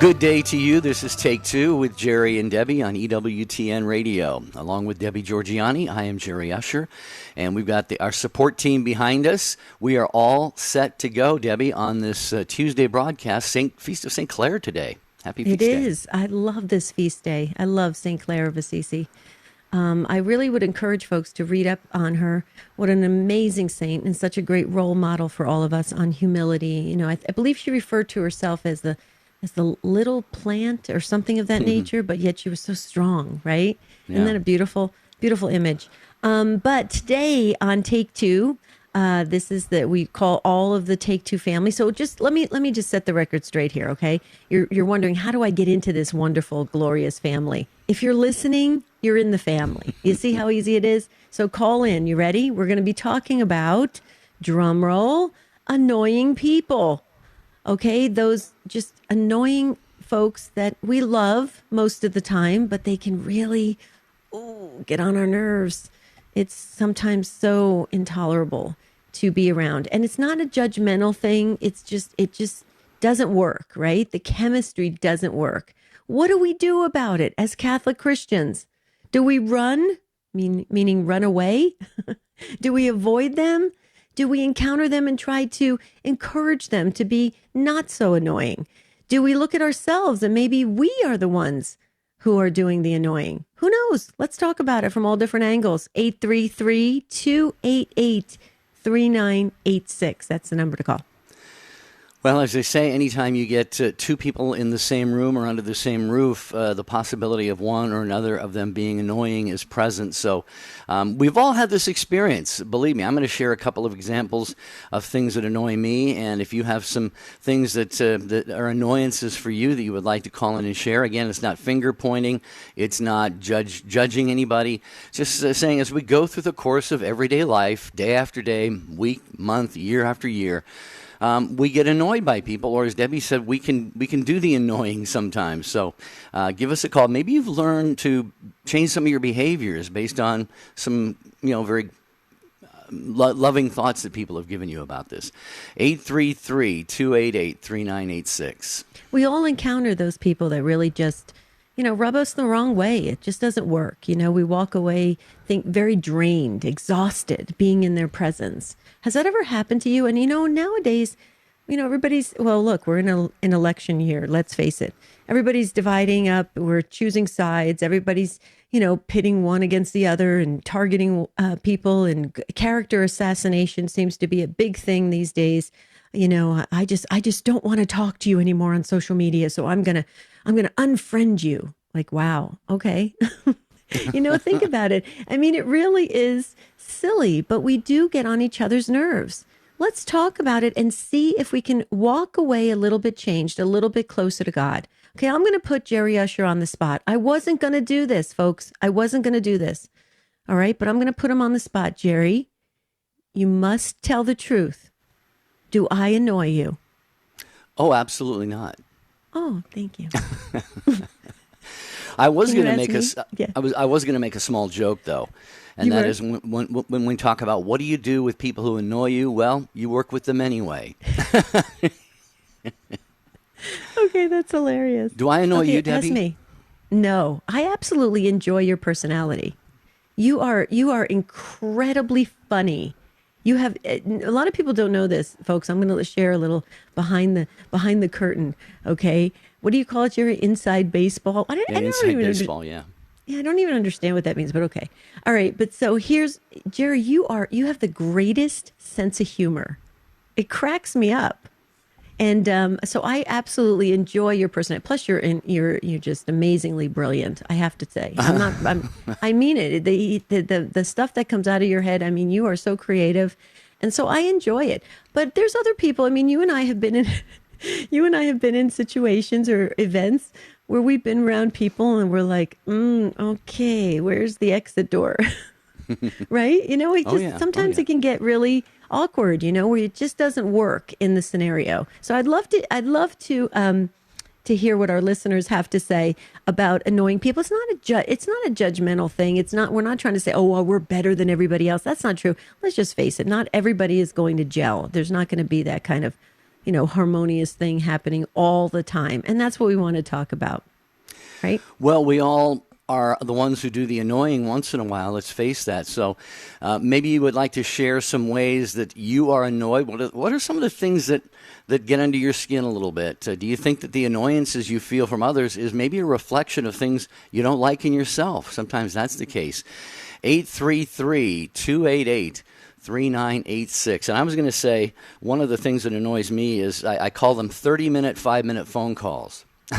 Good day to you. This is Take Two with Jerry and Debbie on EWTN Radio. Along with Debbie Georgiani, I am Jerry Usher, and we've got our support team behind us. We are all set to go, Debbie, on this Tuesday broadcast, Feast of St. Clair today. Happy Feast Day. It is. I love this feast day. I love St. Clair of Assisi. I really would encourage folks to read up on her. What an amazing saint and such a great role model for all of us on humility. You know, I believe she referred to herself as the little plant or something of that nature, but yet she was so strong, right? Yeah. Isn't that a beautiful, beautiful image? But today on Take Two, this is that we call all of the Take Two family. So just let me just set the record straight here, okay? You're wondering, how do I get into this wonderful, glorious family? If you're listening, you're in the family. You see how easy it is? So call in. You ready? We're going to be talking about, drum roll, annoying people. Okay, those just annoying folks that we love most of the time, but they can really get on our nerves. It's sometimes so intolerable to be around. And it's not a judgmental thing. It just doesn't work, right? The chemistry doesn't work. What do we do about it as Catholic Christians? Do we run, meaning run away? Do we avoid them? Do we encounter them and try to encourage them to be not so annoying? Do we look at ourselves and maybe we are the ones who are doing the annoying? Who knows? Let's talk about it from all different angles. 833-288-3986. That's the number to call. Well, as they say, anytime you get two people in the same room or under the same roof, the possibility of one or another of them being annoying is present. So we've all had this experience. Believe me, I'm going to share a couple of examples of things that annoy me. And if you have some things that are annoyances for you that you would like to call in and share, again, it's not finger pointing. It's not judging anybody. Just saying, as we go through the course of everyday life, day after day, week, month, year after year, we get annoyed by people, or as Debbie said, we can do the annoying sometimes. So give us a call. Maybe you've learned to change some of your behaviors based on some, very loving thoughts that people have given you about this. 833-288-3986. We all encounter those people that really just, rub us the wrong way. It just doesn't work. We walk away, think very drained, exhausted, being in their presence. Has that ever happened to you? And, nowadays, everybody's, well, look, we're in an election year. Let's face it. Everybody's dividing up. We're choosing sides. Everybody's, pitting one against the other and targeting people. And character assassination seems to be a big thing these days. I just don't want to talk to you anymore on social media. So I'm going to unfriend you. Like, wow. Okay. Think about it. I mean, it really is silly, but we do get on each other's nerves. Let's talk about it and see if we can walk away a little bit changed, a little bit closer to God. Okay, I'm going to put Jerry Usher on the spot. I wasn't going to do this, folks. I wasn't going to do this. All right, but I'm going to put him on the spot. Jerry, you must tell the truth. Do I annoy you? Oh, absolutely not. Oh, thank you. I was going to make I was going to make a small joke though, and that is when we talk about what do you do with people who annoy you? Well, you work with them anyway. Okay, that's hilarious. Do I annoy you, Debbie? That's me. No, I absolutely enjoy your personality. You are incredibly funny. You have a lot of people don't know this, folks. I'm going to share a little behind the curtain. Okay, what do you call it, Jerry? Inside baseball. Inside baseball. Yeah. Yeah, I don't even understand what that means, but okay. All right, but so here's Jerry. You have the greatest sense of humor. It cracks me up, and so I absolutely enjoy your personality. Plus, you're just amazingly brilliant. I have to say, I mean it. The stuff that comes out of your head. I mean, you are so creative, and so I enjoy it. But there's other people. I mean, you and I have been in situations or events where we've been around people and we're like, okay, where's the exit door? Right? Sometimes it can get really awkward, where it just doesn't work in the scenario. So I'd love to hear what our listeners have to say about annoying people. It's not a judgmental thing. We're not trying to say, oh, well, we're better than everybody else. That's not true. Let's just face it. Not everybody is going to gel. There's not going to be that kind of harmonious thing happening all the time. And that's what we want to talk about, right? Well, we all are the ones who do the annoying once in a while. Let's face that. So maybe you would like to share some ways that you are annoyed. What are some of the things that get under your skin a little bit? Do you think that the annoyances you feel from others is maybe a reflection of things you don't like in yourself? Sometimes that's the case. 833-288-3986. And I was going to say, one of the things that annoys me is I call them 30-minute, 5-minute phone calls. All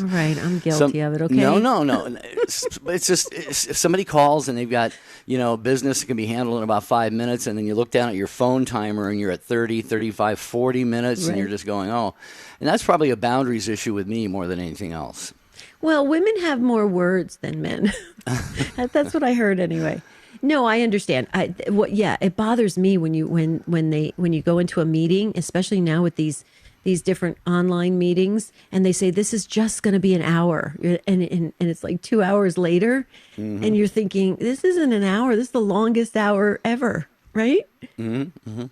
right, I'm guilty of it, okay? No. It's just if somebody calls and they've got, business that can be handled in about 5 minutes, and then you look down at your phone timer and you're at 30, 35, 40 minutes, and you're just going, oh. And that's probably a boundaries issue with me more than anything else. Well, women have more words than men. That's what I heard anyway. No, I understand. It bothers me when you go into a meeting, especially now with these different online meetings, and they say this is just going to be an hour, and it's like 2 hours later, and you're thinking this isn't an hour. This is the longest hour ever, right?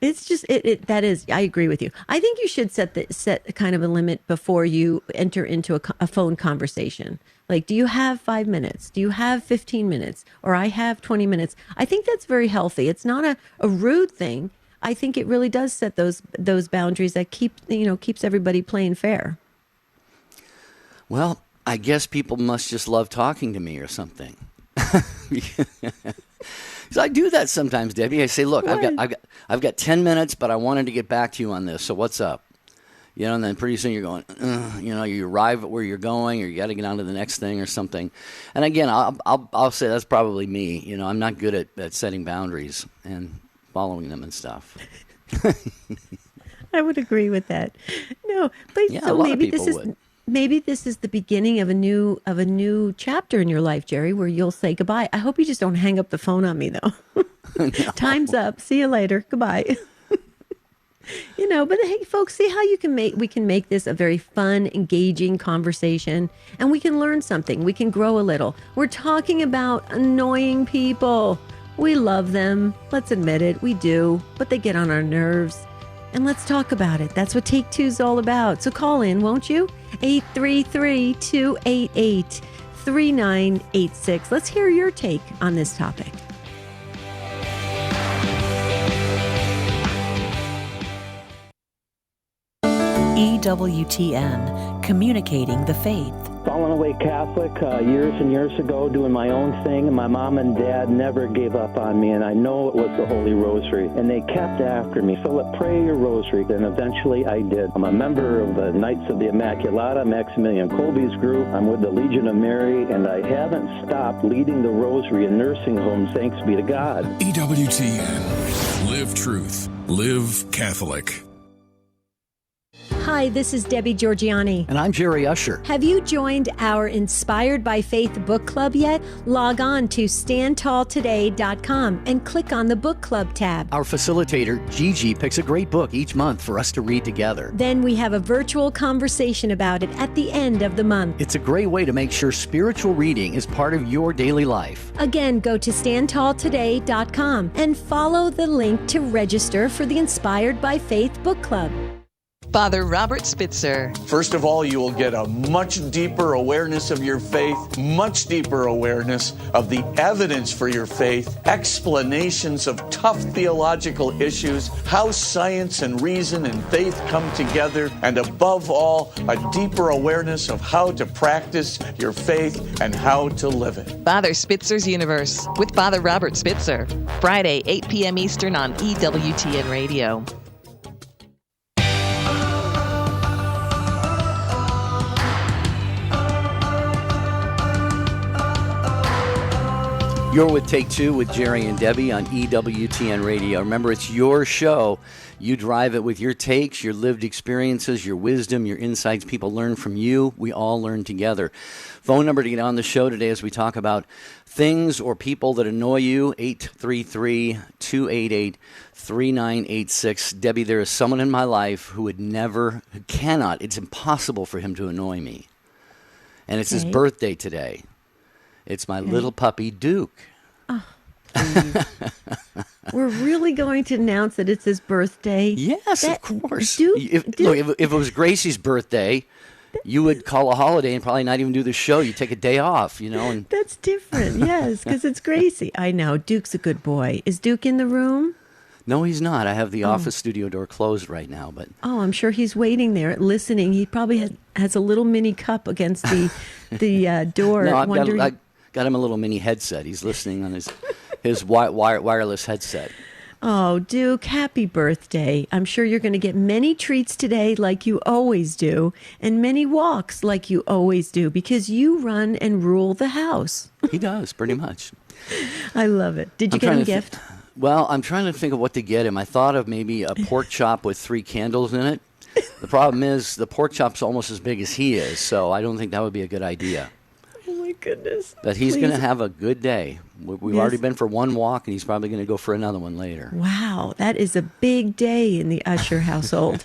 It's just that is. I agree with you. I think you should set kind of a limit before you enter into a phone conversation. Like, do you have 5 minutes? Do you have 15 minutes? Or I have 20 minutes. I think that's very healthy. It's not a rude thing. I think it really does set those boundaries that keeps everybody playing fair. Well, I guess people must just love talking to me or something. So I do that sometimes, Debbie. I say, look, I've got 10 minutes, but I wanted to get back to you on this. So what's up? And then pretty soon you're going, you arrive at where you're going, or you got to get on to the next thing or something. And again, I'll say that's probably me. I'm not good at setting boundaries and following them and stuff. I would agree with that. No, but yeah, so maybe this is the beginning of a new chapter in your life, Jerry, where you'll say goodbye. I hope you just don't hang up the phone on me, though. No. Time's up. See you later. Goodbye. But hey, folks, see how we can make this a very fun, engaging conversation, and we can learn something. We can grow a little. We're talking about annoying people. We love them. Let's admit it. We do. But they get on our nerves. And let's talk about it. That's what Take Two is all about. So call in, won't you? 833-288-3986. Let's hear your take on this topic. EWTN, communicating the faith. Fallen away Catholic years and years ago, doing my own thing, and my mom and dad never gave up on me, and I know it was the Holy Rosary, and they kept after me. Philip, pray your rosary, and eventually I did. I'm a member of the Knights of the Immaculata, Maximilian Kolbe's group. I'm with the Legion of Mary, and I haven't stopped leading the rosary in nursing homes, thanks be to God. EWTN. Live truth. Live Catholic. Hi, this is Debbie Georgiani. And I'm Jerry Usher. Have you joined our Inspired by Faith book club yet? Log on to standtalltoday.com and click on the book club tab. Our facilitator, Gigi, picks a great book each month for us to read together. Then we have a virtual conversation about it at the end of the month. It's a great way to make sure spiritual reading is part of your daily life. Again, go to standtalltoday.com and follow the link to register for the Inspired by Faith book club. Father Robert Spitzer. First of all, you will get a much deeper awareness of your faith, much deeper awareness of the evidence for your faith, explanations of tough theological issues, how science and reason and faith come together, and above all, a deeper awareness of how to practice your faith and how to live it. Father Spitzer's Universe with Father Robert Spitzer. Friday, 8 p.m. Eastern on EWTN Radio. You're with Take Two with Jerry and Debbie on EWTN Radio. Remember, it's your show. You drive it with your takes, your lived experiences, your wisdom, your insights. People learn from you. We all learn together. Phone number to get on the show today as we talk about things or people that annoy you, 833-288-3986. Debbie, there is someone in my life who cannot, it's impossible for him to annoy me. And it's his birthday today. It's my little puppy, Duke. Oh, please. We're really going to announce that it's his birthday. Yes, of course. Duke, Look, if it was Gracie's birthday, you would call a holiday and probably not even do the show. You'd take a day off, And that's different, yes, because it's Gracie. I know. Duke's a good boy. Is Duke in the room? no, he's not. I have the office studio door closed right now, but Oh, I'm sure he's waiting there, listening. He probably has a little mini cup against the door. no, wondering. I got him a little mini headset. He's listening on his wireless headset. Oh, Duke, happy birthday. I'm sure you're going to get many treats today like you always do, and many walks like you always do, because you run and rule the house. He does, pretty much. I love it. Did you I'm get him trying a to gift? Well, I'm trying to think of what to get him. I thought of maybe a pork chop with 3 candles in it. The problem is the pork chop's almost as big as he is, so I don't think that would be a good idea. Oh, my goodness. But he's Please. going to have a good day. We've Yes. already been for one walk, and he's probably going to go for another one later. Wow, that is a big day in the Usher household.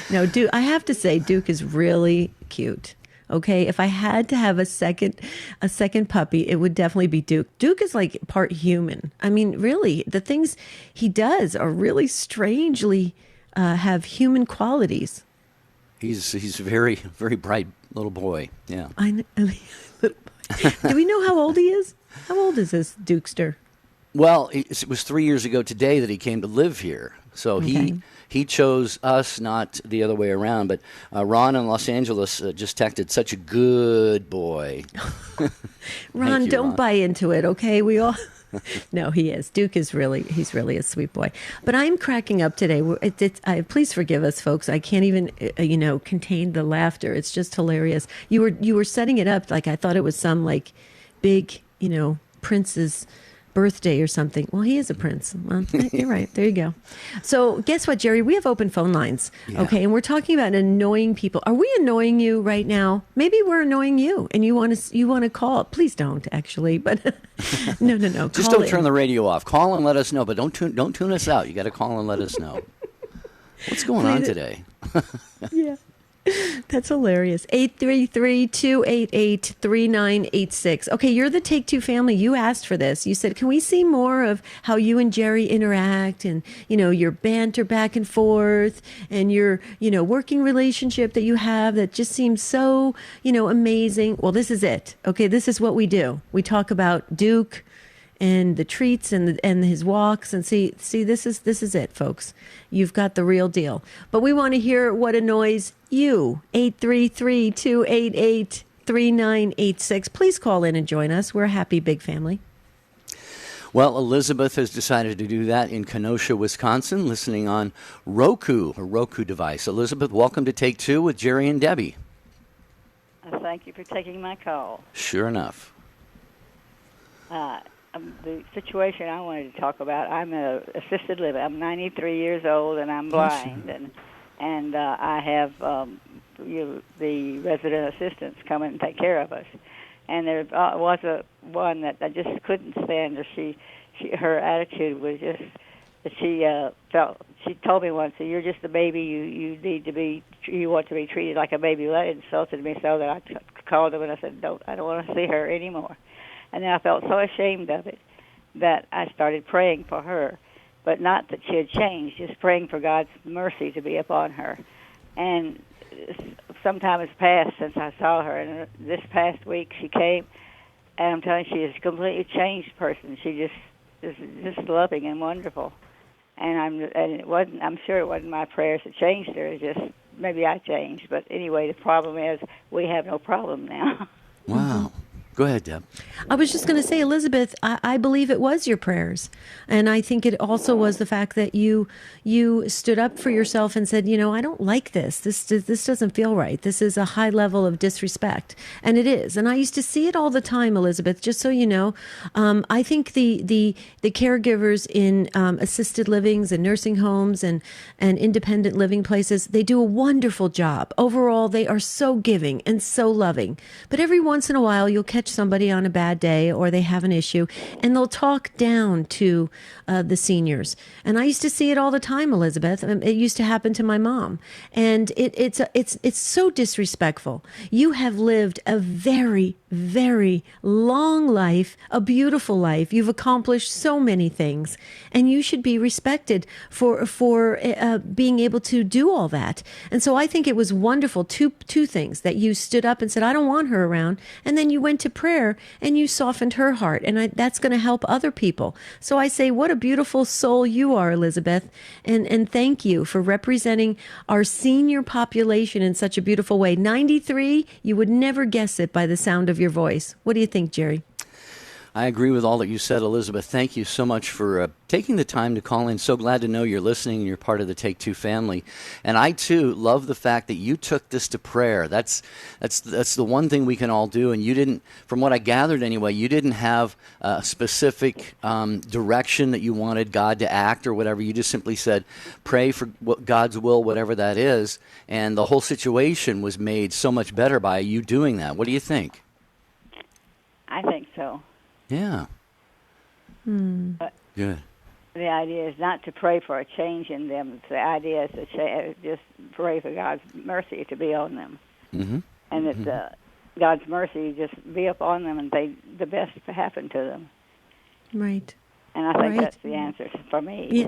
No, Duke, I have to say, Duke is really cute. Okay, if I had to have a second puppy, it would definitely be Duke. Duke is like part human. I mean, really, the things he does are really strangely have human qualities. He's a very, very bright little boy. Yeah. I know. Do we know how old he is? How old is this Dukester? Well, it was 3 years ago today that he came to live here. So Okay. he chose us, not the other way around. But Ron in Los Angeles just texted, such a good boy. Ron, you, don't Ron. buy into it, okay? We all. No, he is. Duke is he's really a sweet boy. But I'm cracking up today. Please forgive us, folks. I can't even, contain the laughter. It's just hilarious. You were setting it up like I thought it was some like big, prince's birthday or something. Well, he is a prince. Well, you're right. There you go. So guess what, Jerry? We have open phone lines. Yeah. Okay. And we're talking about annoying people. Are we annoying you right now? Maybe we're annoying you and you want to call. Please don't actually, but no. Just Call don't turn in. the radio off. Call and let us know, but don't tune us out. You got to call and let us know. What's going on today? Yeah. That's hilarious. 833-288-3986. Okay, you're the Take Two family. You asked for this. You said, can we see more of how you and Jerry interact and, your banter back and forth and your, working relationship that you have that just seems so, amazing. Well, this is it. Okay, this is what we do. We talk about Duke and the treats and his walks and see this is it, folks. You've got the real deal. But we want to hear what annoys you. 833-288-3986. Please call in and join us. We're a happy big family. Well, Elizabeth has decided to do that in Kenosha, Wisconsin, listening on Roku, a Roku device. Elizabeth, welcome to Take Two with Jerry and Debbie. Thank you for taking my call. Sure enough. The situation I wanted to talk about, I'm assisted living. I'm 93 years old and I'm blind, and I have the resident assistants come in and take care of us. And there was one that I just couldn't stand her. Her attitude was just that she told me once, "You're just a baby. You want to be treated like a baby." Well, that insulted me so that I called them and I said, I don't want to see her anymore. And then I felt so ashamed of it that I started praying for her, but not that she had changed, just praying for God's mercy to be upon her. And some time has passed since I saw her, and this past week she came, and I'm telling you, she is a completely changed person. She just is just loving and wonderful. And I'm sure it wasn't my prayers that changed her. It's just maybe I changed. But anyway, the problem is we have no problem now. Wow. Go ahead, Deb. I was just going to say, Elizabeth, I believe it was your prayers. And I think it also was the fact that you stood up for yourself and said, I don't like this. This doesn't feel right. This is a high level of disrespect. And it is. And I used to see it all the time, Elizabeth, just so you know. I think the caregivers in assisted livings and nursing homes and independent living places, they do a wonderful job. Overall, they are so giving and so loving. But every once in a while, you'll catch somebody on a bad day or they have an issue, and they'll talk down to the seniors. And I used to see it all the time, Elizabeth. It used to happen to my mom, and it's so disrespectful. You have lived a very, very long life, a beautiful life. You've accomplished so many things, and you should be respected for being able to do all that. And so I think it was wonderful. Two things: that you stood up and said, "I don't want her around," and then you went to prayer and you softened her heart, and that's going to help other people. So I say, what a beautiful soul you are, Elizabeth, and thank you for representing our senior population in such a beautiful way. 93, you would never guess it by the sound of your voice. What do you think, Jerry? I agree with all that you said, Elizabeth. Thank you so much for taking the time to call in. So glad to know you're listening and you're part of the Take Two family. And I, too, love the fact that you took this to prayer. That's the one thing we can all do. And you didn't, from what I gathered anyway, you didn't have a specific direction that you wanted God to act or whatever. You just simply said, pray for God's will, whatever that is. And the whole situation was made so much better by you doing that. What do you think? I think so. Yeah. But Good. the idea is not to pray for a change in them. The idea is to just pray for God's mercy to be on them. Mm-hmm. And that God's mercy just be upon them and the best to happen to them. Right. And I think Right. that's the answer for me.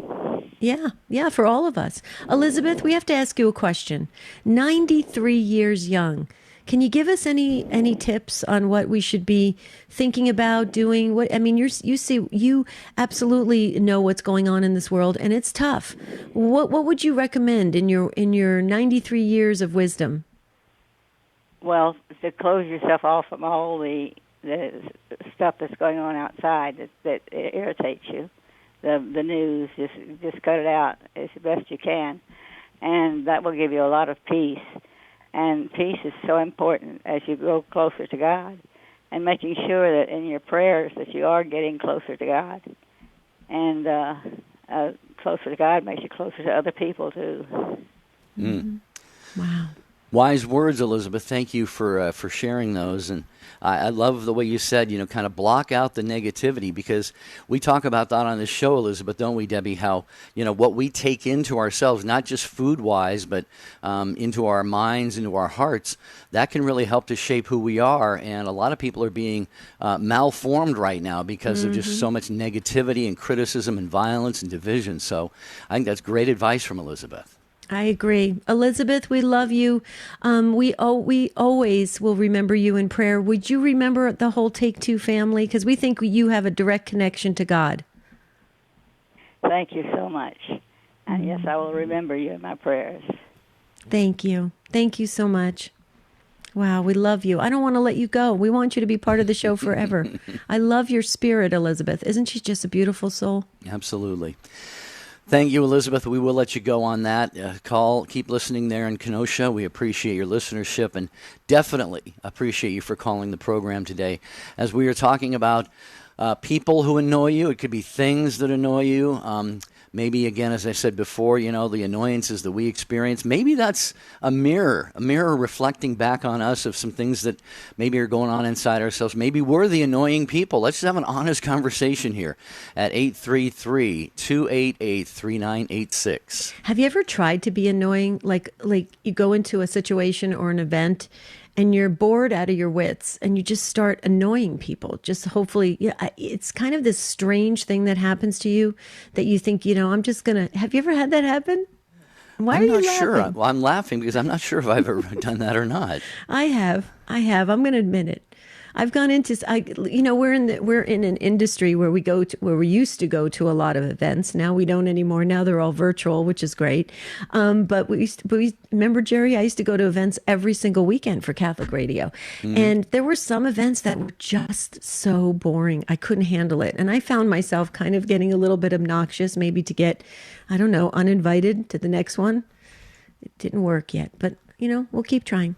Yeah, for all of us. Elizabeth, we have to ask you a question. 93 years young. Can you give us any tips on what we should be thinking about doing? What I mean, you absolutely know what's going on in this world, and it's tough. What would you recommend in your 93 years of wisdom? Well, to close yourself off from all the stuff that's going on outside that irritates you, the news, just cut it out as best you can, and that will give you a lot of peace. And peace is so important as you go closer to God, and making sure that in your prayers that you are getting closer to God. And closer to God makes you closer to other people, too. Mm. Wow. Wise words, Elizabeth. Thank you for sharing those. And I love the way you said, kind of block out the negativity, because we talk about that on this show, Elizabeth, don't we, Debbie? How, what we take into ourselves, not just food-wise, but into our minds, into our hearts, that can really help to shape who we are. And a lot of people are being malformed right now because of just so much negativity and criticism and violence and division. So I think that's great advice from Elizabeth. I agree. Elizabeth, we love you. We always will remember you in prayer. Would you remember the whole Take Two family? Because we think you have a direct connection to God. Thank you so much. And yes, I will remember you in my prayers. Thank you. Thank you so much. Wow, we love you. I don't want to let you go. We want you to be part of the show forever. I love your spirit, Elizabeth. Isn't she just a beautiful soul? Absolutely. Thank you, Elizabeth. We will let you go on that. Keep listening there in Kenosha. We appreciate your listenership and definitely appreciate you for calling the program today. As we are talking about people who annoy you, it could be things that annoy you. Maybe, again, as I said before, the annoyances that we experience, maybe that's a mirror reflecting back on us of some things that maybe are going on inside ourselves. Maybe we're the annoying people. Let's just have an honest conversation here at 833-288-3986. Have you ever tried to be annoying? Like you go into a situation or an event and you're bored out of your wits and you just start annoying people. Just hopefully, it's kind of this strange thing that happens to you that you think, I'm just going to, have you ever had that happen? Why are you laughing? I'm not sure. Well, I'm laughing because I'm not sure if I've ever done that or not. I have. I'm going to admit it. I've gone into, we're in an industry where we used to go to a lot of events. Now we don't anymore. Now they're all virtual, which is great. But we remember, Jerry, I used to go to events every single weekend for Catholic radio. And there were some events that were just so boring. I couldn't handle it. And I found myself kind of getting a little bit obnoxious, maybe to get, uninvited to the next one. It didn't work yet, but we'll keep trying.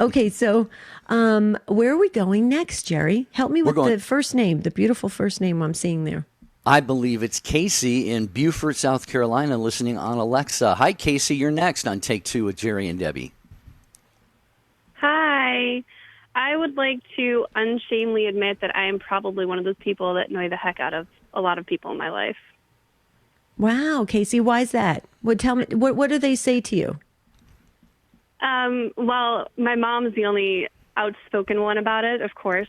Okay, so where are we going next, Jerry? Help me with the first name, the beautiful first name I'm seeing there. I believe it's Casey in Beaufort, South Carolina, listening on Alexa. Hi, Casey. You're next on Take Two with Jerry and Debbie. Hi. I would like to unshamedly admit that I am probably one of those people that annoy the heck out of a lot of people in my life. Wow, Casey, why is that? Tell me, what do they say to you? Well, my mom's the only outspoken one about it, of course.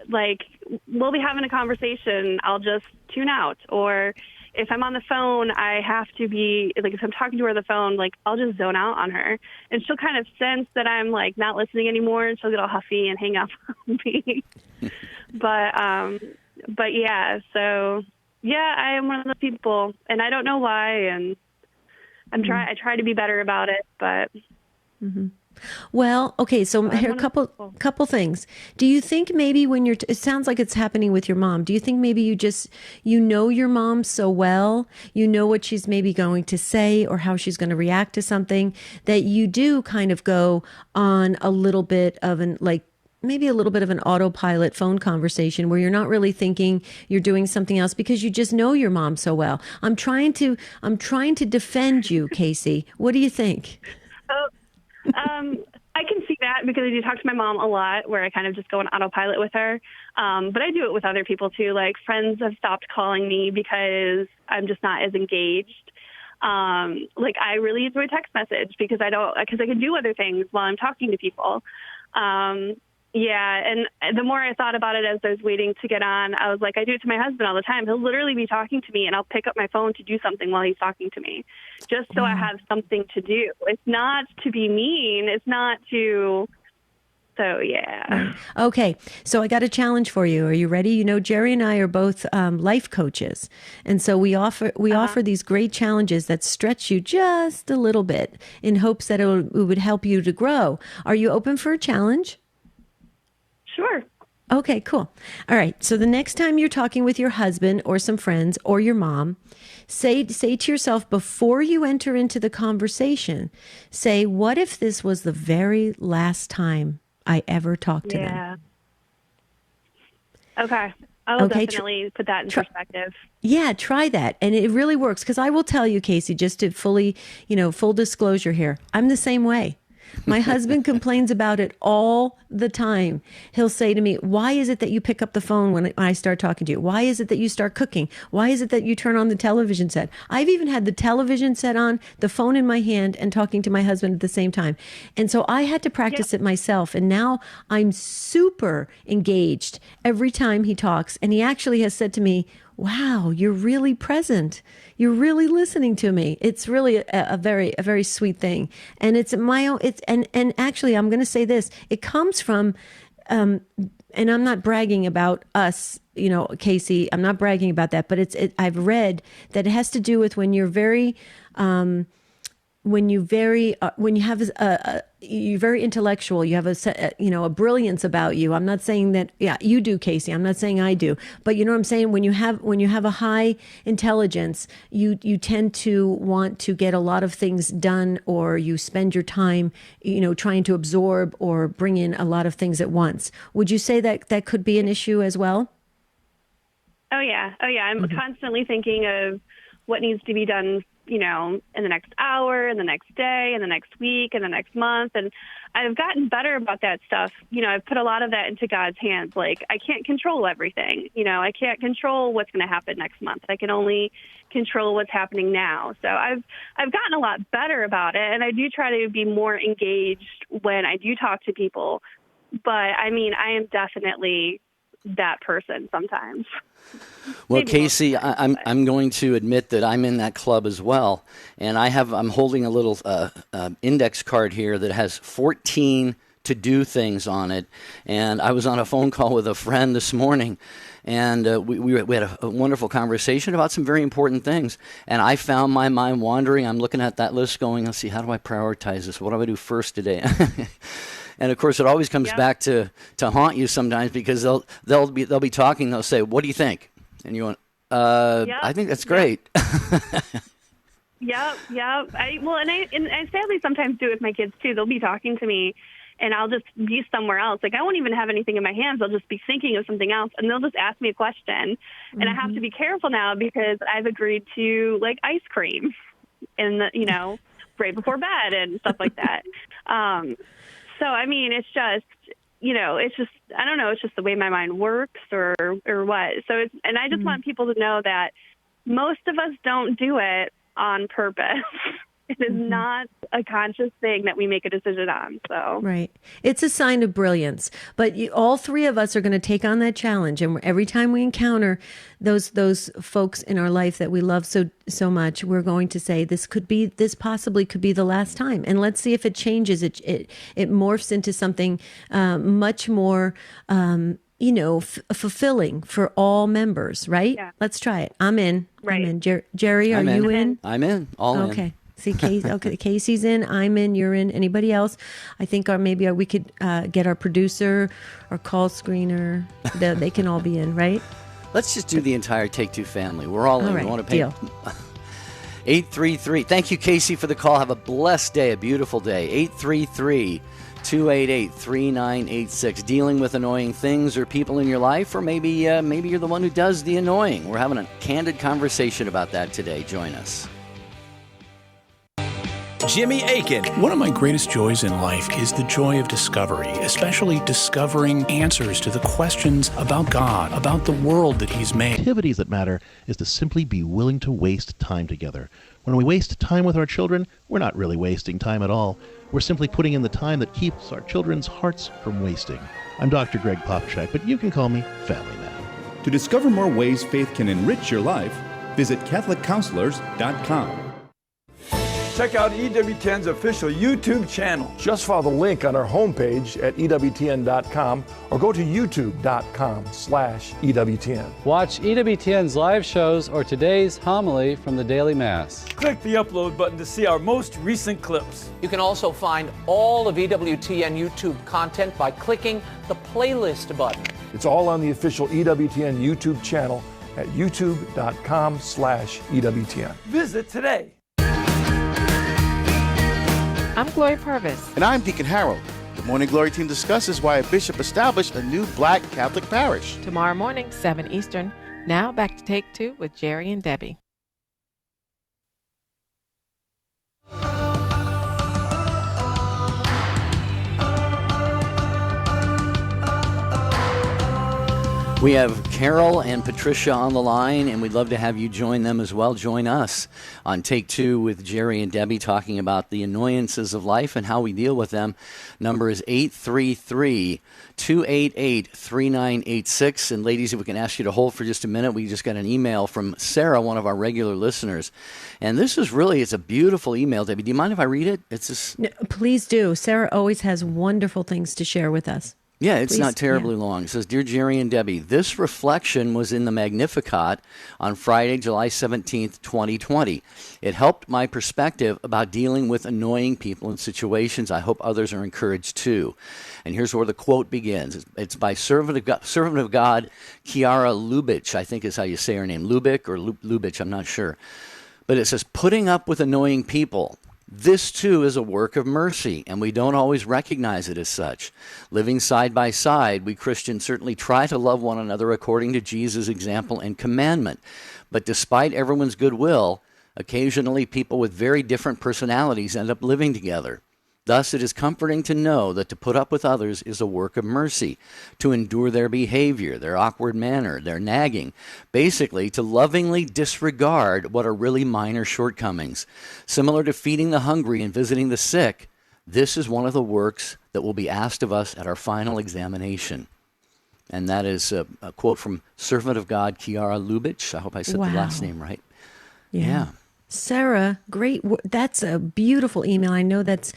Like, we'll be having a conversation, I'll just tune out. Or if I'm on the phone, I have to be, like, if I'm talking to her on the phone, like, I'll just zone out on her. And she'll kind of sense that I'm, like, not listening anymore, and she'll get all huffy and hang up on me. But yeah, so, yeah, I am one of those people, and I don't know why, and I try to be better about it, but... Mm-hmm. Well, okay, so here are a couple things. Do you think maybe when it sounds like it's happening with your mom, do you think maybe you know your mom so well, you know what she's maybe going to say or how she's going to react to something, that you do kind of go on a little bit of maybe a little bit of an autopilot phone conversation where you're not really thinking, you're doing something else because you just know your mom so well? I'm trying to defend you, Casey. What do you think? I can see that because I do talk to my mom a lot where I kind of just go on autopilot with her. But I do it with other people too. Like, friends have stopped calling me because I'm just not as engaged. Like, I really enjoy text message because I can do other things while I'm talking to people. Yeah, and the more I thought about it as I was waiting to get on, I was like, I do it to my husband all the time. He'll literally be talking to me, and I'll pick up my phone to do something while he's talking to me, just so I have something to do. It's not to be mean. It's not to... So, yeah. Okay, so I got a challenge for you. Are you ready? You know, Jerry and I are both life coaches, and so we offer these great challenges that stretch you just a little bit in hopes that it would help you to grow. Are you open for a challenge? Sure. Okay, cool. All right. So the next time you're talking with your husband or some friends or your mom, say to yourself before you enter into the conversation, say, what if this was the very last time I ever talked to them? Okay. I will definitely put that in perspective. Yeah, try that. And it really works. Because I will tell you, Casey, just to full disclosure here, I'm the same way. My husband complains about it all the time. He'll say to me, why is it that you pick up the phone when I start talking to you? Why is it that you start cooking? Why is it that you turn on the television set? I've even had the television set on, the phone in my hand, and talking to my husband at the same time. And so I had to practice it myself. And now I'm super engaged every time he talks. And he actually has said to me, wow, you're really present. You're really listening to me. It's really a very sweet thing. And it's my own, and actually I'm going to say this, it comes from, and I'm not bragging about us, Casey, I'm not bragging about that, but I've read that it has to do with when you're very, you're very intellectual, you have a brilliance about you. I'm not saying that, you do, Casey. I'm not saying I do, but you know what I'm saying? When you have a high intelligence, you tend to want to get a lot of things done, or you spend your time, trying to absorb or bring in a lot of things at once. Would you say that could be an issue as well? Oh yeah. I'm constantly thinking of what needs to be done, in the next hour, in the next day, in the next week, in the next month. And I've gotten better about that stuff. I've put a lot of that into God's hands. Like, I can't control everything. I can't control what's going to happen next month. I can only control what's happening now. So I've gotten a lot better about it. And I do try to be more engaged when I do talk to people. But I am definitely that person sometimes. Well, Casey, I'm going to admit that I'm in that club as well, and I'm holding a little index card here that has 14 to-do things on it. And I was on a phone call with a friend this morning, and we had a wonderful conversation about some very important things. And I found my mind wandering. I'm looking at that list, going, "Let's see, how do I prioritize this? What do I do first today?" And of course, it always comes back to haunt you sometimes, because they'll be talking. They'll say, "What do you think?" And you went, "I think that's great." Yep. I sadly sometimes do it with my kids too. They'll be talking to me, and I'll just be somewhere else. Like, I won't even have anything in my hands. I'll just be thinking of something else, and they'll just ask me a question. And I have to be careful now because I've agreed to, like, ice cream, and right before bed and stuff like that. So, it's just, it's just, I don't know, it's just the way my mind works or what. So and I just want people to know that most of us don't do it on purpose. It is not a conscious thing that we make a decision on. So Right. It's a sign of brilliance. But all three of us are going to take on that challenge. And every time we encounter those folks in our life that we love so much, we're going to say, this possibly could be the last time. And let's see if it changes. It morphs into something much more fulfilling for all members, right? Yeah. Let's try it. I'm in. Right. I'm in. Jerry, are you in? I'm in. All in. Okay. See, Casey's in. I'm in. You're in. Anybody else? I think we could get our producer, our call screener. They can all be in, right? Let's just do the entire Take Two family. We're all in. All right. We want to pay. Deal. 833. Thank you, Casey, for the call. Have a blessed day, a beautiful day. 833-288-3986. Dealing with annoying things or people in your life, or maybe you're the one who does the annoying. We're having a candid conversation about that today. Join us. Jimmy Akin. One of my greatest joys in life is the joy of discovery, especially discovering answers to the questions about God, about the world that He's made. Activities that matter is to simply be willing to waste time together. When we waste time with our children, we're not really wasting time at all. We're simply putting in the time that keeps our children's hearts from wasting. I'm Dr. Greg Popchak, but you can call me Family Man. To discover more ways faith can enrich your life, visit CatholicCounselors.com. Check out EWTN's official YouTube channel. Just follow the link on our homepage at EWTN.com or go to YouTube.com/EWTN. Watch EWTN's live shows or today's homily from the Daily Mass. Click the upload button to see our most recent clips. You can also find all of EWTN YouTube content by clicking the playlist button. It's all on the official EWTN YouTube channel at YouTube.com/EWTN. Visit today. I'm Gloria Purvis. And I'm Deacon Harold. The Morning Glory team discusses why a bishop established a new black Catholic parish. Tomorrow morning, 7 Eastern. Now back to Take Two with Jerry and Debbie. We have Carol and Patricia on the line, and we'd love to have you join them as well. Join us on Take Two with Jerry and Debbie, talking about the annoyances of life and how we deal with them. Number is 833-288-3986. And ladies, if we can ask you to hold for just a minute, we just got an email from Sarah, one of our regular listeners. And this is it's a beautiful email, Debbie. Do you mind if I read it? No, please do. Sarah always has wonderful things to share with us. Yeah, it's not terribly long. It says, Dear Jerry and Debbie, this reflection was in the Magnificat on Friday, July 17th, 2020. It helped my perspective about dealing with annoying people in situations. I hope others are encouraged too. And here's where the quote begins. It's by servant of God, Kiara Lubitsch, I think is how you say her name. Lubick or Lubitsch, I'm not sure. But it says, putting up with annoying people. This, too, is a work of mercy, and we don't always recognize it as such. Living side by side, we Christians certainly try to love one another according to Jesus' example and commandment. But despite everyone's goodwill, occasionally people with very different personalities end up living together. Thus, it is comforting to know that to put up with others is a work of mercy, to endure their behavior, their awkward manner, their nagging, basically to lovingly disregard what are really minor shortcomings. Similar to feeding the hungry and visiting the sick, this is one of the works that will be asked of us at our final examination. And that is a quote from Servant of God, Kiara Lubitsch. I hope I said the last name right. Yeah. Sarah, great. That's a beautiful email. I know that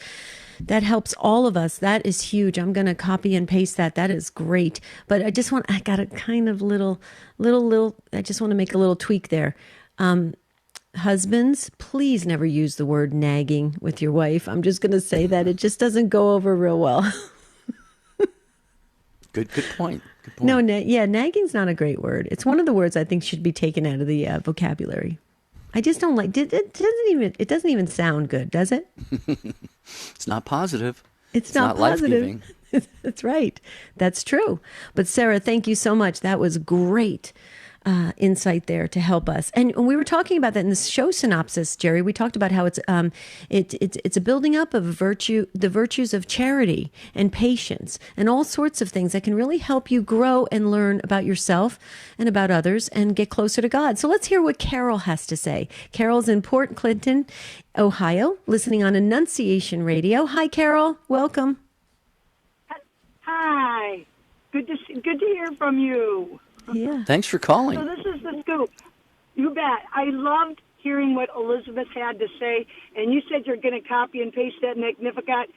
helps all of us. That is huge. I'm going to copy and paste that. That is great. But I got a kind of little, I just want to make a little tweak there. Husbands, please never use the word nagging with your wife. I'm just going to say that. It just doesn't go over real well. Good point. No, nagging's not a great word. It's one of the words I think should be taken out of the vocabulary. I just don't like it. It doesn't even sound good, does it? It's not positive. It's not positive. Life-giving. That's right. That's true. But Sarah, thank you so much. That was great. insight there to help us. And we were talking about that in the show synopsis, Jerry. We talked about how it's a building up of the virtues of charity and patience and all sorts of things that can really help you grow and learn about yourself and about others and get closer to God. So let's hear what Carol has to say. Carol's in Port Clinton, Ohio, listening on Annunciation Radio. Hi, Carol. Welcome. Hi. Good to hear from you. Yeah. Thanks for calling. So this is the scoop. You bet. I loved hearing what Elizabeth had to say, and you said you're going to copy and paste that Magnificat.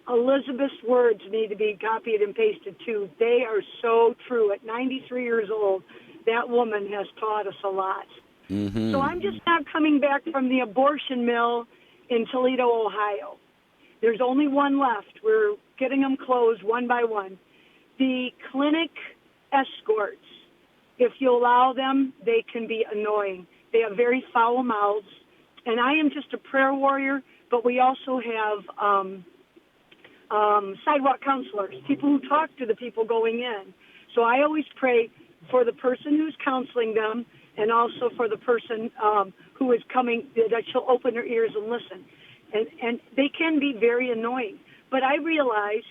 Elizabeth's words need to be copied and pasted too. They are so true. At 93 years old, that woman has taught us a lot. Mm-hmm. So I'm just now coming back from the abortion mill in Toledo, Ohio. There's only one left. We're getting them closed one by one. The clinic escorts, if you allow them, they can be annoying. They have very foul mouths. And I am just a prayer warrior, but we also have sidewalk counselors, people who talk to the people going in. So I always pray for the person who's counseling them and also for the person who is coming, that she'll open her ears and listen. And they can be very annoying. But I realized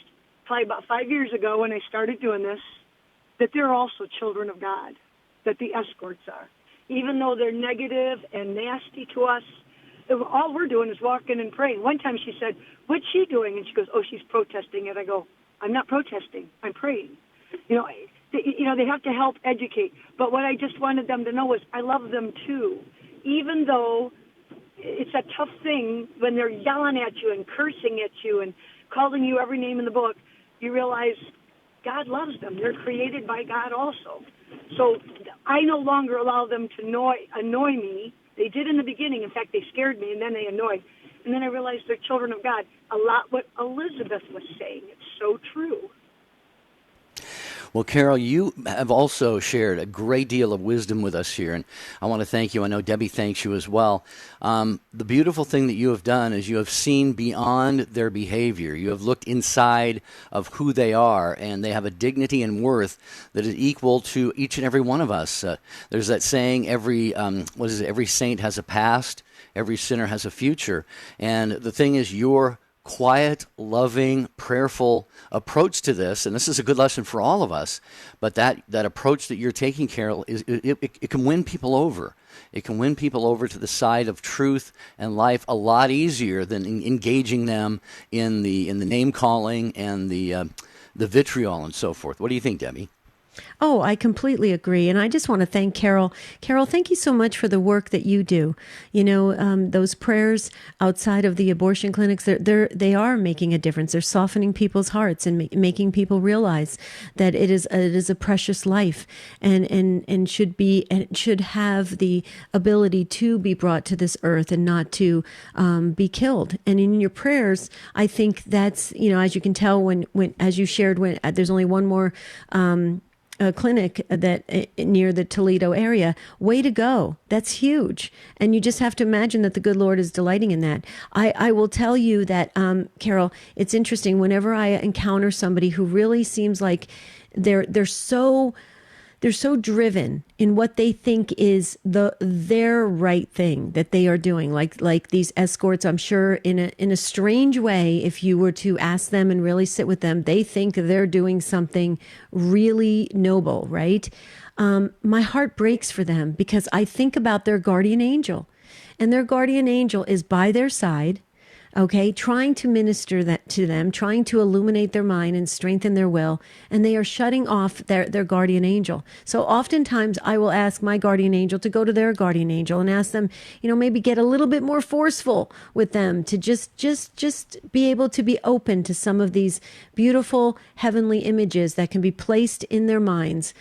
probably about 5 years ago when I started doing this, that they're also children of God, that the escorts are. Even though they're negative and nasty to us, all we're doing is walking and praying. One time she said, "What's she doing?" And she goes, "Oh, she's protesting it." I go, "I'm not protesting. I'm praying." They have to help educate. But what I just wanted them to know was I love them too. Even though it's a tough thing when they're yelling at you and cursing at you and calling you every name in the book, you realize God loves them. They're created by God also. So I no longer allow them to annoy me. They did in the beginning. In fact, they scared me, and then they annoyed. And then I realized they're children of God. A lot what Elizabeth was saying. It's so true. Well, Carol, you have also shared a great deal of wisdom with us here, and I want to thank you. I know Debbie thanks you as well. The beautiful thing that you have done is you have seen beyond their behavior. You have looked inside of who they are, and they have a dignity and worth that is equal to each and every one of us. There's that saying, every saint has a past, every sinner has a future. And the thing is, your quiet, loving, prayerful approach to this, and this is a good lesson for all of us, but that approach that you're taking, Carol, it can win people over. It can win people over to the side of truth and life a lot easier than engaging them in the name calling and the vitriol and so forth. What do you think, Debbie? Oh, I completely agree. And I just want to thank Carol. Carol, thank you so much for the work that you do. Those prayers outside of the abortion clinics, they are making a difference. They're softening people's hearts and making people realize that it is a precious life and should have the ability to be brought to this earth and not to be killed. And in your prayers, I think that's, as you can tell when as you shared, when there's only one more a clinic that near the Toledo area. Way to go. That's huge. And you just have to imagine that the good Lord is delighting in that. I will tell you that, Carol, it's interesting. Whenever I encounter somebody who really seems like they're so driven in what they think is their right thing that they are doing, like these escorts. I'm sure in a strange way, if you were to ask them and really sit with them, they think they're doing something really noble, right? My heart breaks for them because I think about their guardian angel, and their guardian angel is by their side, okay, trying to minister that to them, trying to illuminate their mind and strengthen their will, and they are shutting off their guardian angel. So oftentimes I will ask my guardian angel to go to their guardian angel and ask them, maybe get a little bit more forceful with them to just be able to be open to some of these beautiful heavenly images that can be placed in their minds,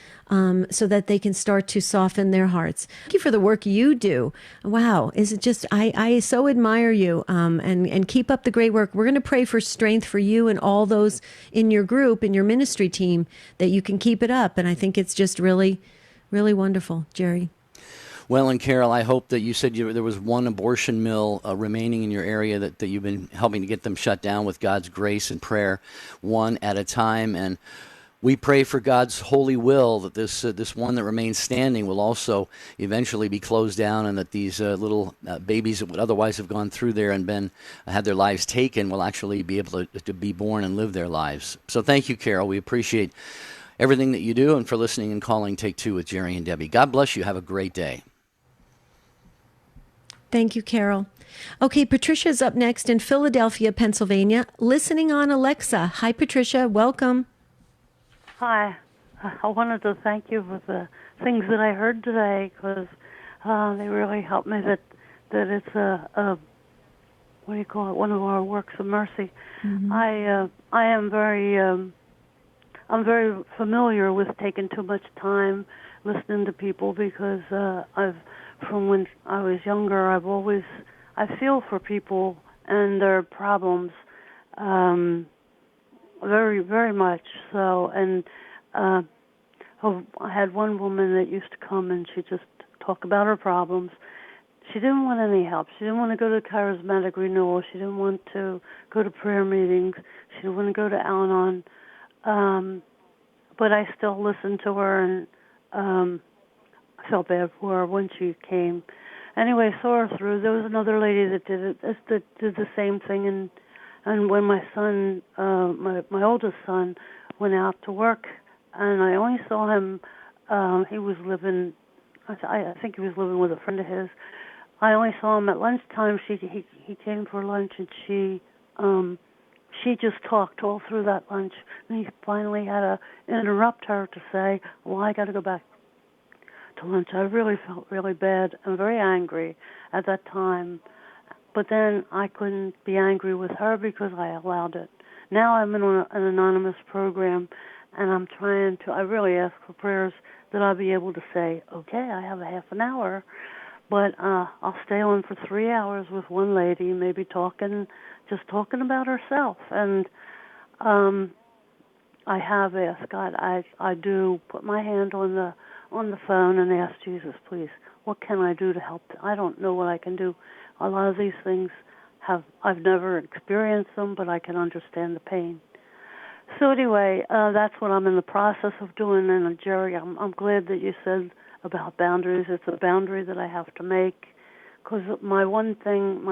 so that they can start to soften their hearts. Thank you for the work you do. Wow. Is it just, I so admire you, and keep up the great work. We're going to pray for strength for you and all those in your group, in your ministry team, that you can keep it up. And I think it's just really, really wonderful, Jerry. Well, and Carol, I hope that you said there was one abortion mill remaining in your area that you've been helping to get them shut down with God's grace and prayer, one at a time. And we pray for God's holy will that this one that remains standing will also eventually be closed down, and that these little babies that would otherwise have gone through there and had their lives taken will actually be able to be born and live their lives. So thank you, Carol. We appreciate everything that you do, and for listening and calling Take Two with Jerry and Debbie. God bless you. Have a great day. Thank you, Carol. Okay, Patricia's up next in Philadelphia, Pennsylvania, listening on Alexa. Hi, Patricia. Welcome. Hi. I wanted to thank you for the things that I heard today, because they really helped me. That it's a what do you call it? One of our works of mercy. Mm-hmm. I am very I'm very familiar with taking too much time listening to people, because from when I was younger, I feel for people and their problems. Very, very much so. And I had one woman that used to come and she'd just talk about her problems. She didn't want any help. She didn't want to go to charismatic renewal. She didn't want to go to prayer meetings. She didn't want to go to Al-Anon. But I still listened to her, and I felt bad for her when she came. Anyway, I saw her through. There was another lady that did the same thing, and when my son, my oldest son, went out to work, and I only saw him, he was living, I think he was living with a friend of his. I only saw him at lunchtime. He came for lunch, and she just talked all through that lunch. And he finally had to interrupt her to say, well, I got to go back to lunch. I really felt really bad and very angry at that time. But then I couldn't be angry with her because I allowed it. Now I'm in an anonymous program, and I really ask for prayers that I'll be able to say, okay, I have a half an hour, but I'll stay on for 3 hours with one lady, maybe just talking about herself. And I have asked God, I do put my hand on the phone and ask Jesus, please, what can I do to help? I don't know what I can do. A lot of these things I've never experienced them, but I can understand the pain. So anyway, that's what I'm in the process of doing. And Jerry, I'm glad that you said about boundaries. It's a boundary that I have to make, because my one thing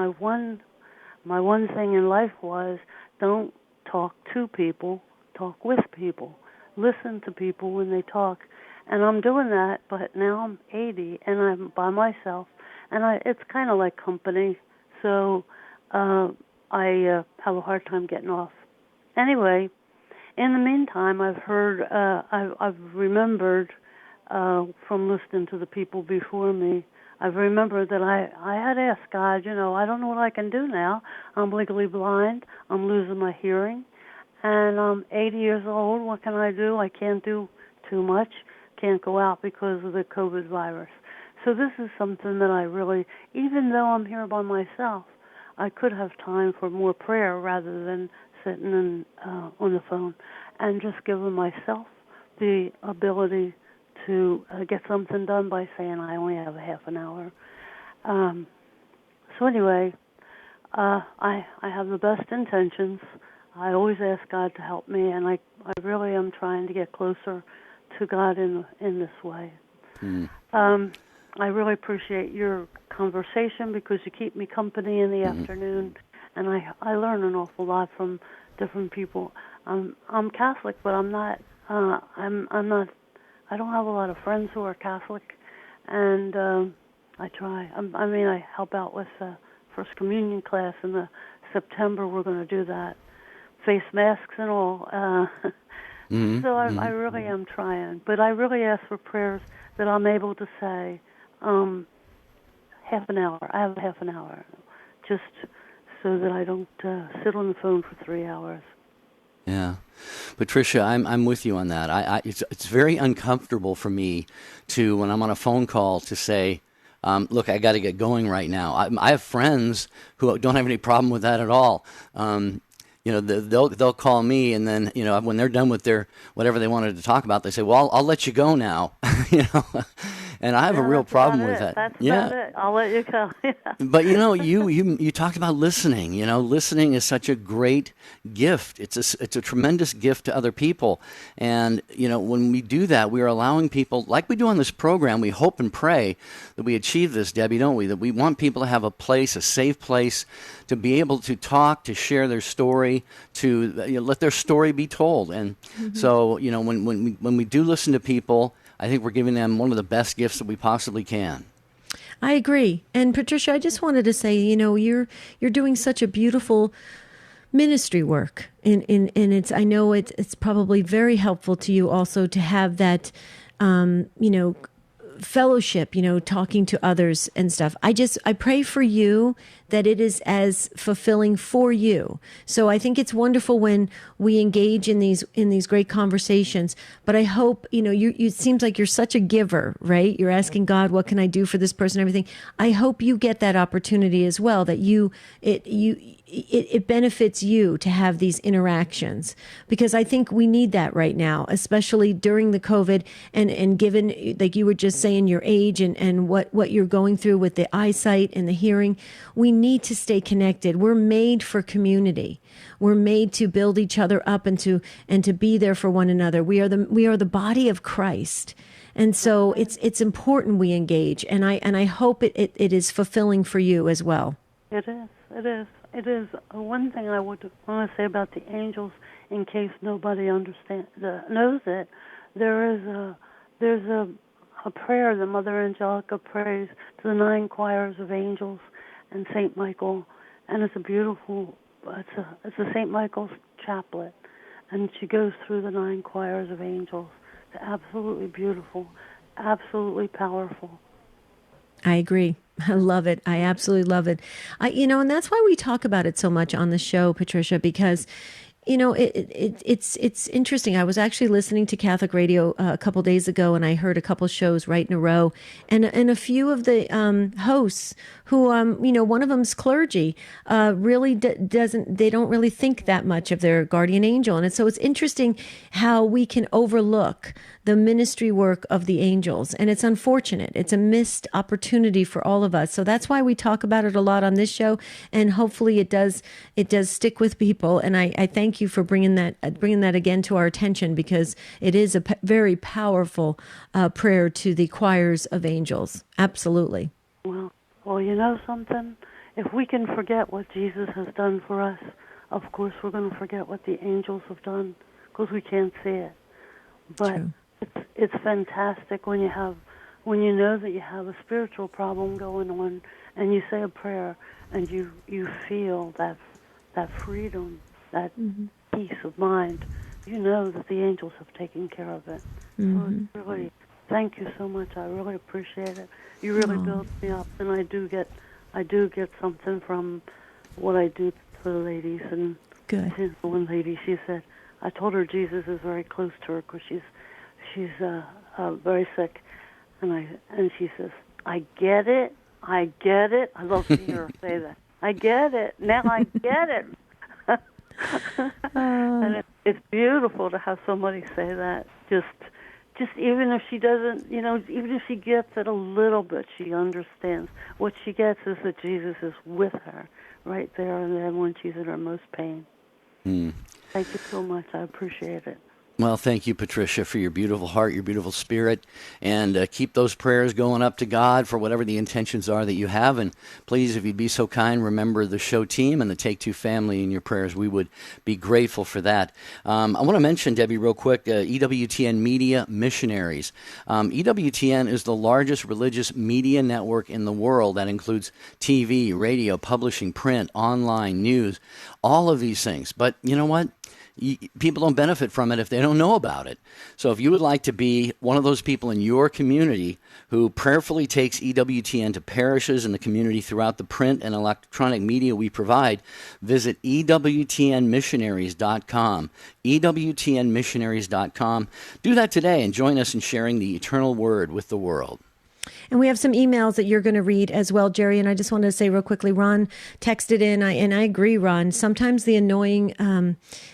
in life was, don't talk to people, talk with people, listen to people when they talk. And I'm doing that, but now I'm 80 and I'm by myself, and it's kind of like company, so I have a hard time getting off. Anyway, in the meantime, I've remembered from listening to the people before me, I've remembered that I had asked God, I don't know what I can do now. I'm legally blind. I'm losing my hearing. And I'm 80 years old. What can I do? I can't do too much. Can't go out because of the COVID virus. So this is something that I really, even though I'm here by myself, I could have time for more prayer rather than sitting on the phone, and just giving myself the ability to get something done by saying I only have a half an hour. So anyway, I have the best intentions. I always ask God to help me, and I really am trying to get closer to God in this way. I really appreciate your conversation, because you keep me company in the afternoon, and I learn an awful lot from different people. I'm Catholic, but I'm not. I'm not. I don't have a lot of friends who are Catholic, and I try. I help out with the First Communion class in the September. We're going to do that, face masks and all. So I really am trying, but I really ask for prayers that I'm able to say half an hour. I have half an hour, just so that I don't sit on the phone for 3 hours. Yeah, Patricia, I'm with you on that. It's very uncomfortable for me to, when I'm on a phone call, to say, look, I got to get going right now. I have friends who don't have any problem with that at all. They'll call me, and then when they're done with their whatever they wanted to talk about, they say, "Well, I'll let you go now," And I have a real problem with that. That's about it. I'll let you go. But you talked about listening. Listening is such a great gift. It's a tremendous gift to other people. And when we do that, we are allowing people, like we do on this program. We hope and pray that we achieve this, Debbie, don't we? That we want people to have a place, a safe place, to be able to talk, to share their story, to let their story be told. And so when we do listen to people, I think we're giving them one of the best gifts that we possibly can. I agree. And Patricia, I just wanted to say, you're doing such a beautiful ministry work, and it's, I know it's probably very helpful to you also to have that, fellowship, talking to others and stuff. I pray for you that it is as fulfilling for you. So I think it's wonderful when we engage in these great conversations, but I hope, it seems like you're such a giver, right? You're asking God, what can I do for this person, everything. I hope you get that opportunity as well, that it benefits you to have these interactions, because I think we need that right now, especially during the COVID and given, like you were just saying, your age and what you're going through with the eyesight and the hearing. We need to stay connected. We're made for community. We're made to build each other up and to be there for one another. We are the body of Christ. And so it's important we engage, and I hope it is fulfilling for you as well. It is. One thing I want to say about the angels, in case nobody knows it, there's a prayer the Mother Angelica prays to the 9 choirs of angels and Saint Michael, and it's a beautiful. It's a Saint Michael's chaplet, and she goes through the 9 choirs of angels. It's absolutely beautiful, absolutely powerful. I agree. I love it. I absolutely love it. And that's why we talk about it so much on the show, Patricia, because it's interesting. I was actually listening to Catholic radio a couple days ago, and I heard a couple shows right in a row, and a few of the hosts who one of them's clergy, really they don't really think that much of their guardian angel, and so it's interesting how we can overlook the ministry work of the angels, and it's unfortunate. It's a missed opportunity for all of us. So that's why we talk about it a lot on this show, and hopefully it does stick with people. And I thank you for bringing that again to our attention, because it is a very powerful prayer to the choirs of angels. Absolutely. Well, you know something? If we can forget what Jesus has done for us, of course we're going to forget what the angels have done, because we can't see it. But True. It's fantastic when you know that you have a spiritual problem going on, and you say a prayer, and you feel that freedom, that peace of mind. You know that the angels have taken care of it. So it's really, thank you so much. I really appreciate it. You really build me up, and I do get something from what I do for the ladies. And good. One lady, she said, I told her Jesus is very close to her because she's very sick, and she says, I get it. I love to hear her say that. I get it. Now I get it. And it's beautiful to have somebody say that. Just even if she doesn't, even if she gets it a little bit, she understands. What she gets is that Jesus is with her right there and then when she's in her most pain. Thank you so much. I appreciate it. Well, thank you, Patricia, for your beautiful heart, your beautiful spirit, and keep those prayers going up to God for whatever the intentions are that you have. And please, if you'd be so kind, remember the show team and the Take Two family in your prayers. We would be grateful for that. I want to mention, Debbie, real quick, EWTN Media Missionaries. EWTN is the largest religious media network in the world. That includes TV, radio, publishing, print, online, news, all of these things. But you know what? People don't benefit from it if they don't know about it. So if you would like to be one of those people in your community who prayerfully takes EWTN to parishes and the community throughout the print and electronic media we provide, visit EWTNmissionaries.com. EWTNmissionaries.com. Do that today and join us in sharing the eternal word with the world. And we have some emails that you're going to read as well, Jerry. And I just wanted to say real quickly, Ron texted in, and I agree, Ron. Sometimes the annoying,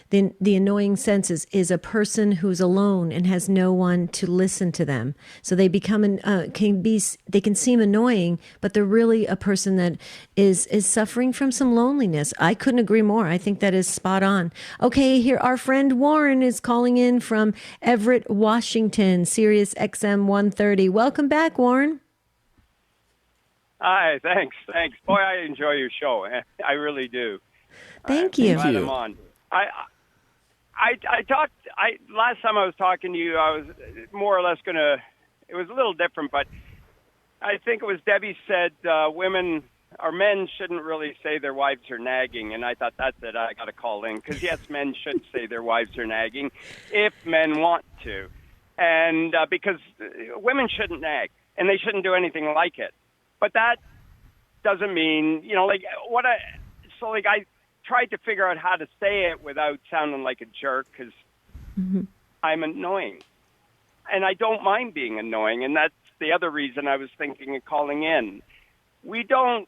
the annoying sense is a person who's alone and has no one to listen to them. So they become they can seem annoying, but they're really a person that is suffering from some loneliness. I couldn't agree more. I think that is spot on. Okay, here our friend Warren is calling in from Everett, Washington, Sirius XM 130. Welcome back, Warren. Hi, thanks. Boy, I enjoy your show. I really do. Thank you. Glad I'm on. I talked. Last time I was talking to you, I was more or less gonna. It was a little different, but I think it was Debbie said women or men shouldn't really say their wives are nagging, and I thought that's it. I got to call in because yes, men should say their wives are nagging if men want to, and because women shouldn't nag and they shouldn't do anything like it. But that doesn't mean I tried to figure out how to say it without sounding like a jerk because I'm annoying. And I don't mind being annoying, and that's the other reason I was thinking of calling in. We don't,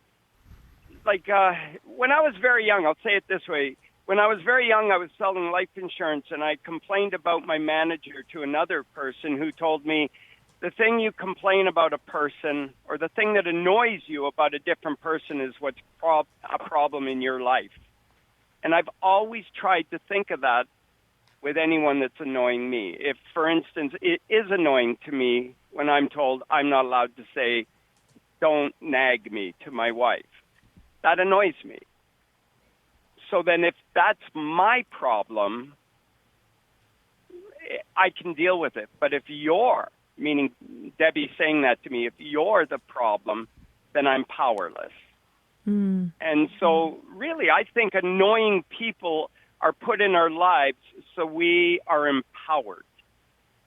when I was very young, I'll say it this way. When I was very young, I was selling life insurance, and I complained about my manager to another person who told me, the thing you complain about a person or the thing that annoys you about a different person is what's a problem in your life. And I've always tried to think of that with anyone that's annoying me. If, for instance, it is annoying to me when I'm told I'm not allowed to say, don't nag me to my wife, that annoys me. So then if that's my problem, I can deal with it. But if you're, meaning Debbie saying that to me, if you're the problem, then I'm powerless. And so really, I think annoying people are put in our lives so we are empowered.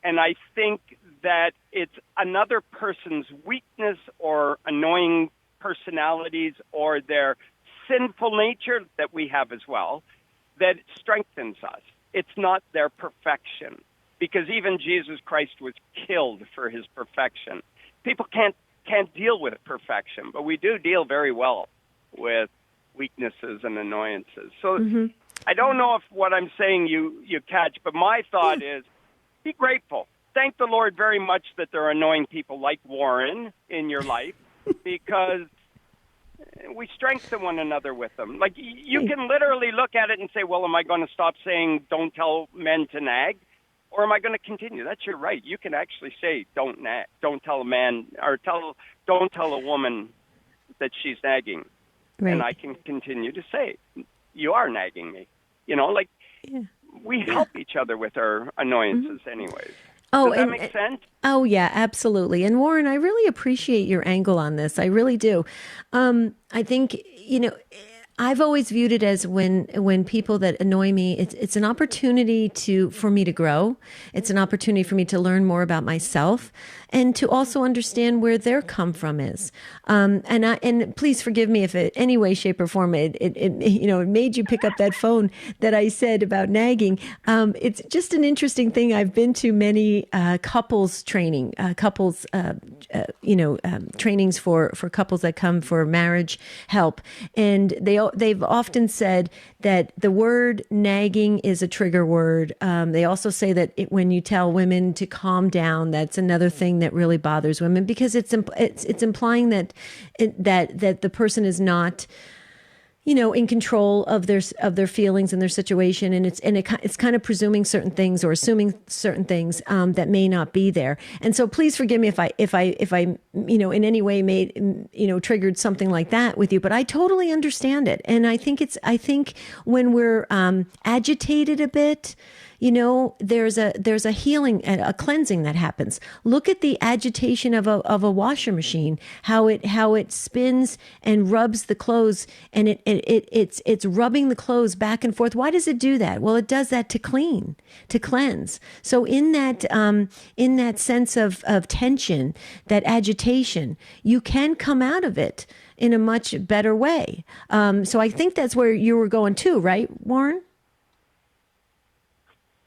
And I think that it's another person's weakness or annoying personalities or their sinful nature that we have as well that strengthens us. It's not their perfection, because even Jesus Christ was killed for his perfection. People can't deal with perfection, but we do deal very well with weaknesses and annoyances. So I don't know if what I'm saying you catch, but my thought is be grateful. Thank the Lord very much that there are annoying people like Warren in your life, because we strengthen one another with them. Like, you can literally look at it and say, well, am I going to stop saying don't tell men to nag? Or am I going to continue? That's your right. You can actually say don't nag. Don't tell a man, or don't tell a woman that she's nagging. Right. And I can continue to say, you are nagging me. We help each other with our annoyances anyways. Does that make sense? Oh, yeah, absolutely. And Warren, I really appreciate your angle on this. I really do. I think, I've always viewed it as when people that annoy me, it's an opportunity for me to grow. It's an opportunity for me to learn more about myself and to also understand where their come from is. And please forgive me if in any way, shape, or form it made you pick up that phone that I said about nagging. It's just an interesting thing. I've been to many couples training, trainings for couples that come for marriage help, and they've often said that the word nagging is a trigger word. They also say that when you tell women to calm down, that's another thing that really bothers women, because it's implying that the person is not, in control of their feelings and their situation, and it's kind of presuming certain things or assuming certain things that may not be there. And so, please forgive me if I in any way made triggered something like that with you. But I totally understand it, and I think when we're agitated a bit, there's a healing and a cleansing that happens. Look at the agitation of a washer machine, how it spins and rubs the clothes, and it's rubbing the clothes back and forth. Why does it do that? Well, it does that to cleanse. So in that sense of tension, that agitation, you can come out of it in a much better way. So I think that's where you were going too, right, Warren?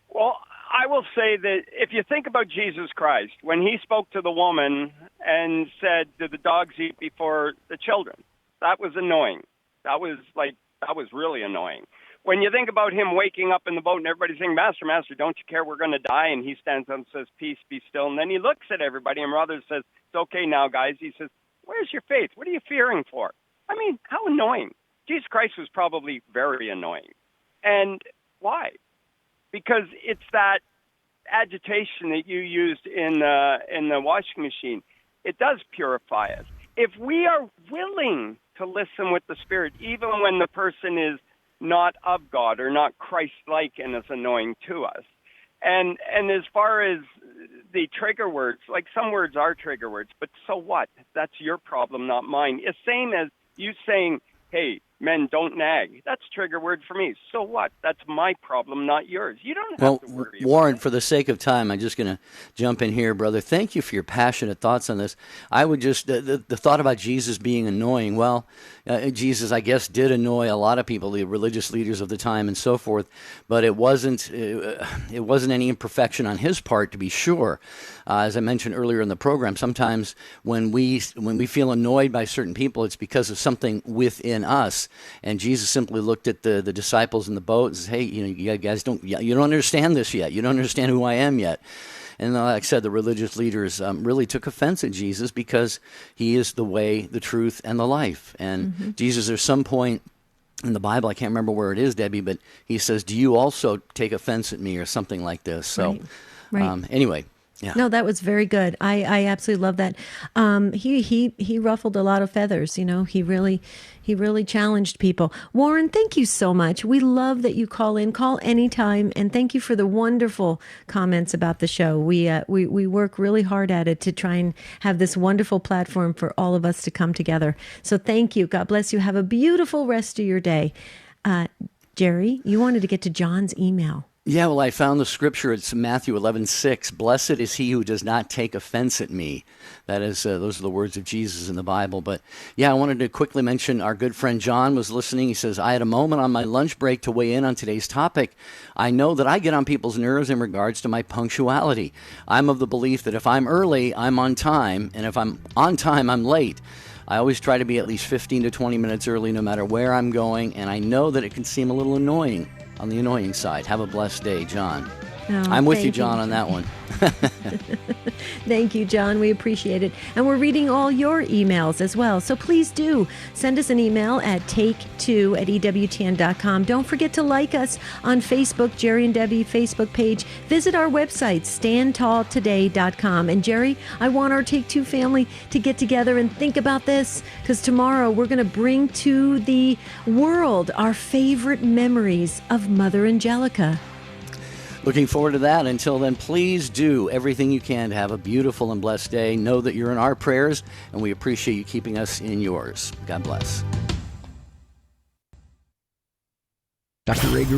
Well, I will say that if you think about Jesus Christ, when he spoke to the woman and said, "Do the dogs eat before the children?" That was annoying. That was really annoying. When you think about him waking up in the boat and everybody's saying, "Master, Master, don't you care? We're going to die." And he stands up and says, "Peace, be still." And then he looks at everybody and rather says, "It's okay now, guys." He says, "Where's your faith? What are you fearing for?" I mean, how annoying. Jesus Christ was probably very annoying. And why? Because it's that agitation that you used in the washing machine. It does purify us. If we are willing to listen with the Spirit, even when the person is not of God or not Christ-like and is annoying to us. And as far as the trigger words, like some words are trigger words, but so what? That's your problem, not mine. It's same as you saying, "Hey, men, don't nag." That's a trigger word for me. So what? That's my problem, not yours. You don't have to worry. Warren, for the sake of time, I'm just going to jump in here, brother. Thank you for your passionate thoughts on this. I would just, the thought about Jesus being annoying, well, Jesus, I guess, did annoy a lot of people, the religious leaders of the time and so forth, but it wasn't any imperfection on his part, to be sure. As I mentioned earlier in the program, sometimes when we feel annoyed by certain people, it's because of something within us. And Jesus simply looked at the disciples in the boat and said, "Hey, you guys don't understand this yet. You don't understand who I am yet." And like I said, the religious leaders really took offense at Jesus because he is the way, the truth, and the life. And Jesus, there's some point in the Bible, I can't remember where it is, Debbie, but he says, "Do you also take offense at me?" or something like this. So anyway. Yeah. No, that was very good. I absolutely love that. He ruffled a lot of feathers. He really challenged people. Warren, thank you so much. We love that you call in. Call anytime, and thank you for the wonderful comments about the show. We work really hard at it to try and have this wonderful platform for all of us to come together. So thank you. God bless you. Have a beautiful rest of your day. Jerry, you wanted to get to John's email. Yeah, well, I found the scripture. It's Matthew 11:6. "Blessed is he who does not take offense at me." That is, those are the words of Jesus in the Bible. But yeah, I wanted to quickly mention our good friend John was listening. He says, "I had a moment on my lunch break to weigh in on today's topic. I know that I get on people's nerves in regards to my punctuality. I'm of the belief that if I'm early, I'm on time, and if I'm on time, I'm late. I always try to be at least 15 to 20 minutes early no matter where I'm going, and I know that it can seem a little annoying, on the annoying side. Have a blessed day, John." I'm with you, John, on that one. Thank you, John. We appreciate it. And we're reading all your emails as well. So please do send us an email at take2@ewtn.com. Don't forget to like us on Facebook, Jerry and Debbie Facebook page. Visit our website, standtalltoday.com. And Jerry, I want our Take Two family to get together and think about this, because tomorrow we're going to bring to the world our favorite memories of Mother Angelica. Looking forward to that. Until then, please do everything you can to have a beautiful and blessed day. Know that you're in our prayers, and we appreciate you keeping us in yours. God bless. Dr. Ray Guerrero